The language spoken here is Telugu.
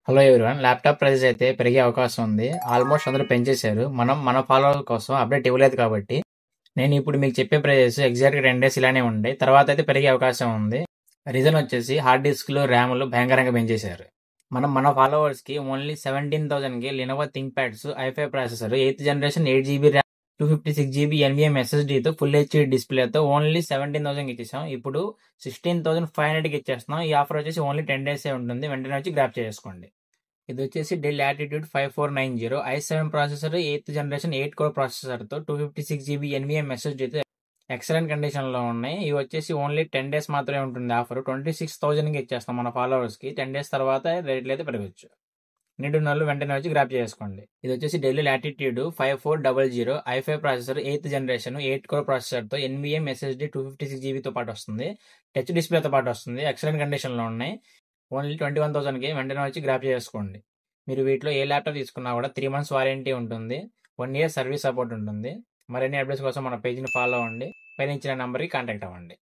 Hello everyone. ల్యాప్టాప్ ప్రైజెస్ అయితే పెరిగే అవకాశం ఉంది. ఆల్మోస్ట్ అందరూ పెంచేశారు. మనం మన ఫాలోవర్ల కోసం అప్డేట్ ఇవ్వలేదు కాబట్టి నేను ఇప్పుడు మీకు చెప్పే ప్రైజెస్ ఎగ్జాక్ట్గా 10 డేస్ ఇలానే ఉండే, తర్వాత అయితే పెరిగే అవకాశం ఉంది. రీజన్ వచ్చేసి హార్డ్ డిస్క్లు, ర్యాములు భయంకరంగా పెంచేశారు. మనం మన ఫాలోవర్స్కి ఓన్లీ 17,000కి Lenovo think pads i5 processor 8th generation 8 GB RAM 256 GB NVMe SSDతో ఫుల్ హెచ్డీ డిస్ప్లేతో ఓన్లీ 17,000కి ఇచ్చేసాం. ఇప్పుడు 16,500కి ఇచ్చేస్తున్నాం. ఈ ఆఫర్ వచ్చేసి ఓన్లీ 10 డేసే ఉంటుంది. వెంటనే వచ్చి గ్రాప్ చేసుకోండి. ఇది వచ్చేసి Dell latitude 5490 i7 processor 8th generation 8 core ప్రాసెసర్తో 256 GB NVMe SSDతో ఎక్సలెంట్ కండిషన్లో ఉన్నాయి. ఇవి వచ్చేసి ఓన్లీ 10 డేస్ మాత్రమే ఉంటుంది ఆఫర్. 26,000కి ఇచ్చేస్తాం మన ఫాలోవర్స్కి. 10 డేస్ తర్వాత రేట్లు అయితే పెరగచ్చు. నిండున్న వాళ్ళు వెంటనే వచ్చి గ్రాప్ చేసుకోండి. ఇది వచ్చేసి Dell latitude 5400 i5 processor 8th generation 8 core ప్రాసెసర్తో NVMe SSD 256 GBతో పాటు వస్తుంది. టచ్ డిస్ప్లేతో పాటు వస్తుంది. ఎక్సలెంట్ కండిషన్లో ఉన్నాయి. ఓన్లీ 21,000కి వెంటనే వచ్చి గ్రాప్ చేసుకోండి. మీరు వీటిలో ఏ ల్యాప్టాప్ తీసుకున్నా కూడా 3 months వారంటీ ఉంటుంది. 1 year సర్వీస్ సపోర్ట్ ఉంటుంది. మరిన్ని అప్డేట్స్ కోసం మన పేజ్ని ఫాలో అవ్వండి. పైన ఇచ్చిన నెంబర్కి కాంటాక్ట్ అవ్వండి.